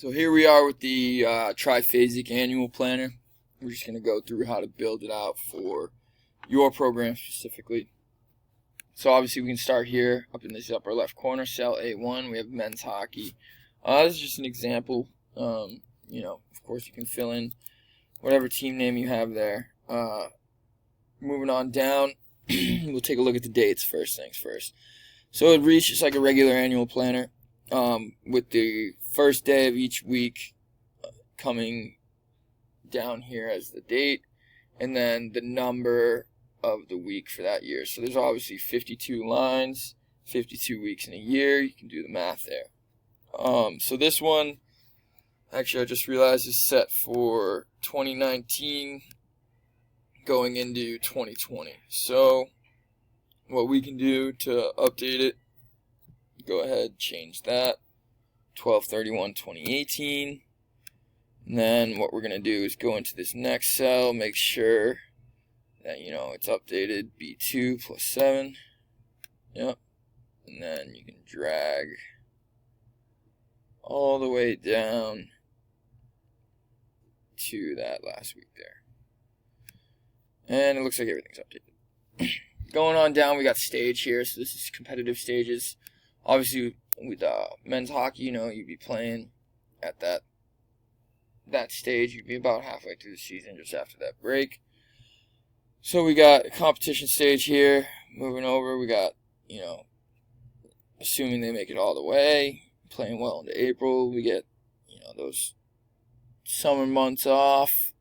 So here we are with the Triphasic annual planner. We're just going to go through how to build it out for your program specifically. So obviously we can start here up in this upper left corner, cell A1. We have men's hockey. This is just an example. Of course you can fill in whatever team name you have there. Moving on down, we'll take a look at the dates first things first. So it reads just like a regular annual planner. With the first day of each week coming down here as the date, and then the number of the week for that year. So there's obviously 52 lines, 52 weeks in a year. You can do the math there. So this one, actually I just realized, is set for 2019 going into 2020. So what we can do to update it, go ahead, change that, 12/31/2018. And then what we're going to do is go into this next cell, make sure that, it's updated, B2 plus 7. Yep. And then you can drag all the way down to that last week there. And it looks like everything's updated. Going on down, we got stage here. So this is competitive stages. Obviously, with men's hockey, you'd be playing at that stage. You'd be about halfway through the season, just after that break. So we got a competition stage here. Moving over, we got, assuming they make it all the way, playing well into April, we get, those summer months off,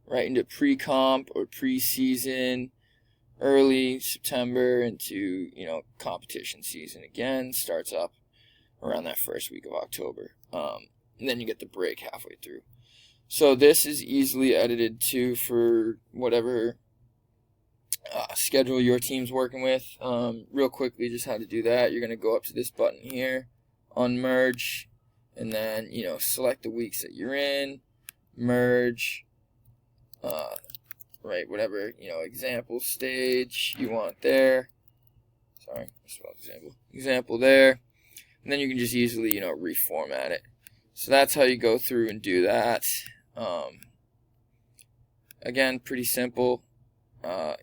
right into pre-comp or pre-season. Early September into, competition season again. Starts up around that first week of October. And then you get the break halfway through. So this is easily edited too for whatever schedule your team's working with. Real quickly, just how to do that. You're going to go up to this button here, unmerge, and then, select the weeks that you're in, merge, right, whatever, example stage you want there. Sorry, example there. And then you can just easily, reformat it. So that's how you go through and do that. Again, pretty simple,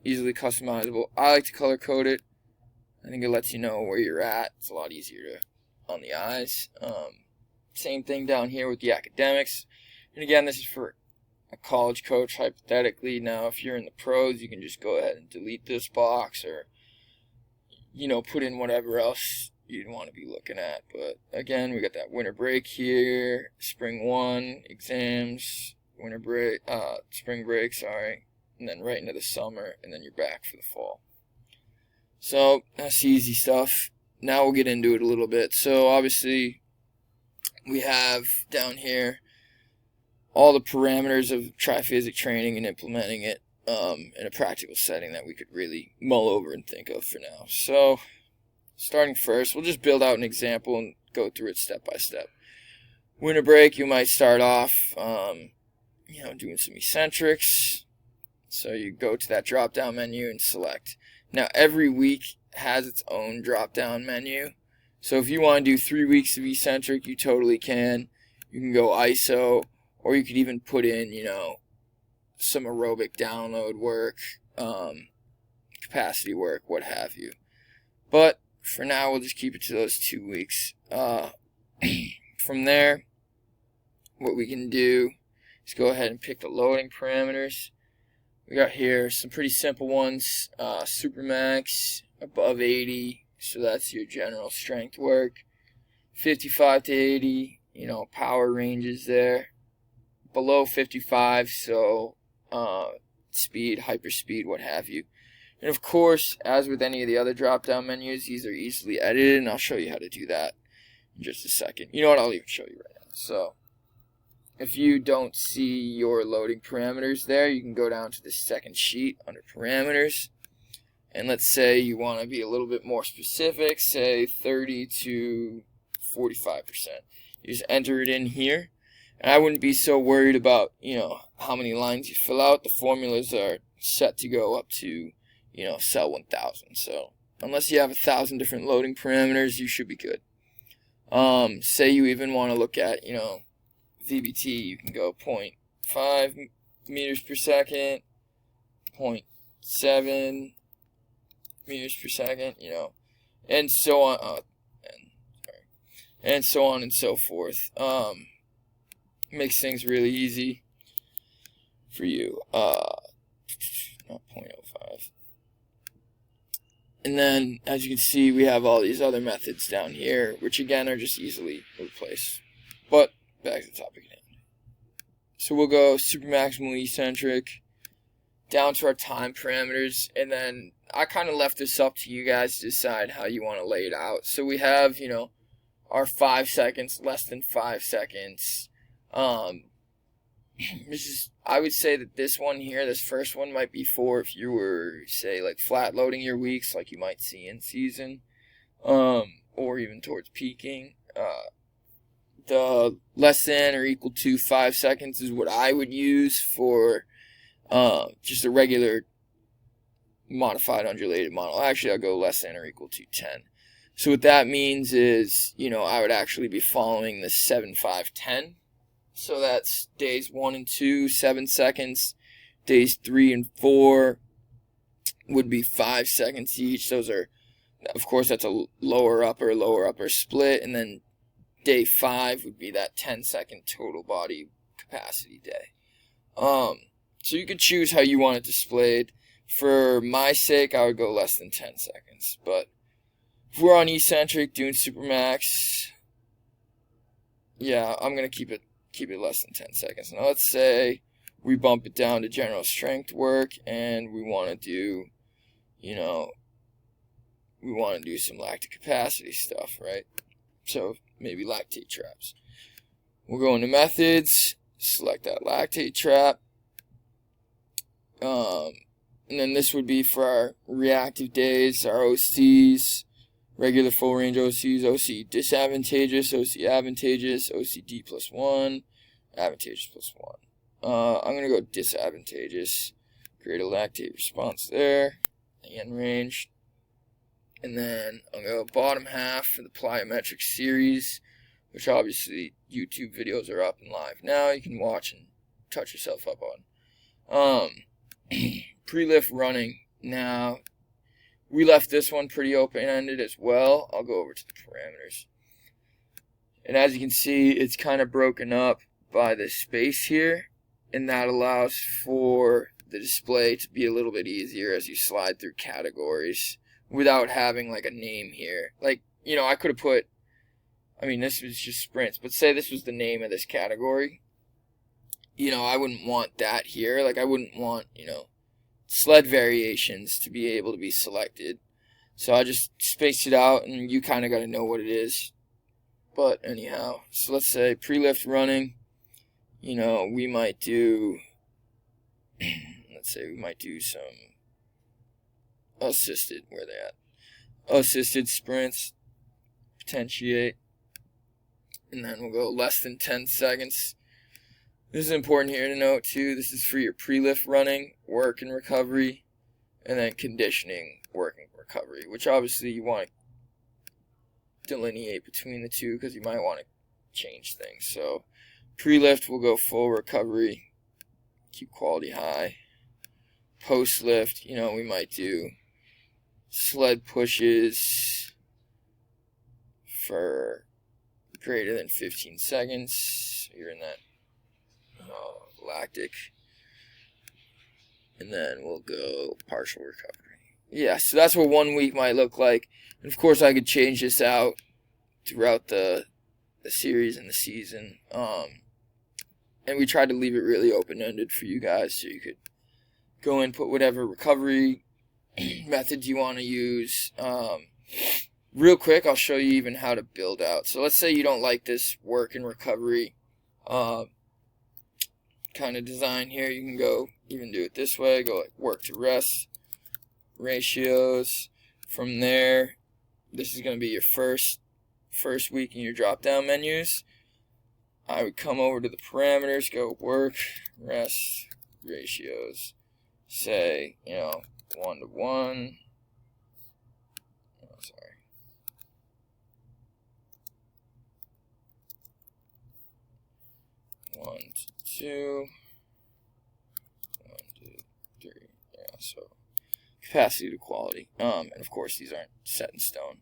easily customizable. I like to color code it. I think it lets you know where you're at. It's a lot easier on the eyes. Same thing down here with the academics. And again, this is for a college coach, hypothetically. Now, if you're in the pros, you can just go ahead and delete this box or, put in whatever else you'd want to be looking at. But again, we got that winter break here, spring 1, exams, winter break, spring break, and then right into the summer, and then you're back for the fall. So that's easy stuff. Now we'll get into it a little bit. So obviously, we have down here all the parameters of triphasic training and implementing it in a practical setting that we could really mull over and think of for now. So, starting first, we'll just build out an example and go through it step by step. Winter break, you might start off, doing some eccentrics. So you go to that drop-down menu and select. Now, every week has its own drop-down menu. So if you want to do 3 weeks of eccentric, you totally can. You can go ISO. Or you could even put in, some aerobic download work, capacity work, what have you. But for now, we'll just keep it to those 2 weeks. From there, what we can do is go ahead and pick the loading parameters. We got here some pretty simple ones. Supermax, above 80, so that's your general strength work. 55 to 80, power ranges there. Below 55, so speed, hyperspeed, what have you. And of course, as with any of the other drop-down menus, these are easily edited, and I'll show you how to do that in just a second. You know what, I'll even show you right now. So, if you don't see your loading parameters there, you can go down to the second sheet under parameters. And let's say you want to be a little bit more specific, say 30 to 45%. You just enter it in here. And I wouldn't be so worried about, how many lines you fill out. The formulas are set to go up to, cell 1000. So unless you have 1,000 different loading parameters, you should be good. Say you even want to look at, VBT, you can go 0.5 meters per second, 0.7 meters per second, and so on, and so on and so forth. Makes things really easy for you. Not 0.05. And then, as you can see, we have all these other methods down here, which again are just easily replaced. But back to the topic at hand. So we'll go super maximal eccentric down to our time parameters, and then I kind of left this up to you guys to decide how you want to lay it out. So we have, our 5 seconds, less than 5 seconds. I would say that this one here, this first one, might be for if you were, say, like flat loading your weeks, like you might see in season, or even towards peaking. The less than or equal to 5 seconds is what I would use for just a regular modified undulated model. Actually, I'll go less than or equal to 10. So what that means is, I would actually be following the 7-5-10. So that's days 1 and 2, 7 seconds. Days 3 and 4 would be 5 seconds each. Those are, of course, that's a lower upper split. And then day 5 would be that 10-second total body capacity day. So you could choose how you want it displayed. For my sake, I would go less than 10 seconds. But if we're on eccentric doing supermax, yeah, I'm going to keep it less than 10 seconds. Now let's say we bump it down to general strength work and we want to do, we want to do some lactic capacity stuff, right? So maybe lactate traps. We'll go into methods, select that lactate trap. And then this would be for our reactive days, our OCs, regular full range OCs, OC disadvantageous, OC advantageous, OCD +1, advantageous +1. I'm going to go disadvantageous, create a lactate response there, and range. And then I'm going to go bottom half for the plyometric series, which obviously YouTube videos are up and live now. You can watch and touch yourself up on. Pre-lift running. Now, we left this one pretty open-ended as well. I'll go over to the parameters. And as you can see, it's kind of broken up by this space here. And that allows for the display to be a little bit easier as you slide through categories without having like a name here. Like, I could have put, this was just sprints, but say this was the name of this category. I wouldn't want that here. Like, I wouldn't want, sled variations to be able to be selected. So I just spaced it out, and you kind of got to know what it is. But anyhow, so let's say pre-lift running, we might do, let's say we might do some assisted, where they at? Assisted sprints, potentiate, and then we'll go less than 10 seconds. This is important here to note too. This is for your pre-lift running, work and recovery, and then conditioning, work and recovery, which obviously you want to delineate between the two because you might want to change things. So pre-lift will go full recovery, keep quality high. Post-lift, we might do sled pushes for greater than 15 seconds. You're in that lactic, and then we'll go partial recovery. Yeah, so that's what 1 week might look like. And of course, I could change this out throughout the series and the season. And we tried to leave it really open-ended for you guys, so you could go and put whatever recovery methods you want to use. Real quick, I'll show you even how to build out. So let's say you don't like this work and recovery kind of design here. You can go even do it this way. Go like work to rest ratios. From there, this is going to be your first week in your drop down menus. I would come over to the parameters, go work rest ratios, say 1 to 1. 1 to 2, 1 to 3. Yeah, so capacity to quality. And of course these aren't set in stone.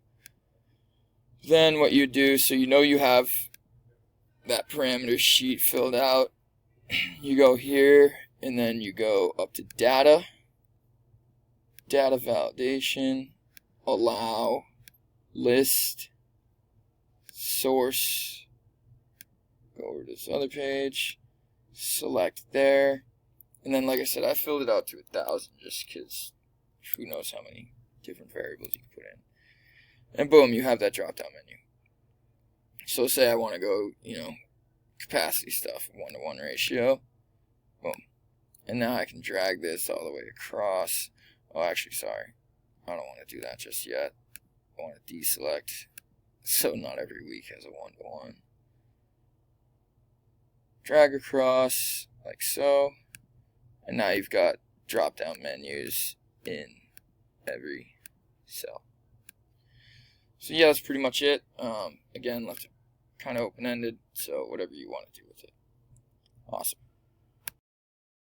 Then what you do, so you know you have that parameter sheet filled out, you go here and then you go up to data, data validation, allow, list, source, go over to this other page, select there, and then like I said, I filled it out to 1,000 just because who knows how many different variables you can put in. And boom, you have that drop down menu. So say I want to go, capacity stuff, 1-to-1 ratio, boom. And now I can drag this all the way across. Oh, actually, sorry. I don't want to do that just yet. I want to deselect, so not every week has a 1-to-1. Drag across, like so. And now you've got drop-down menus in every cell. So yeah, that's pretty much it. Again, left it kind of open-ended, so whatever you want to do with it. Awesome.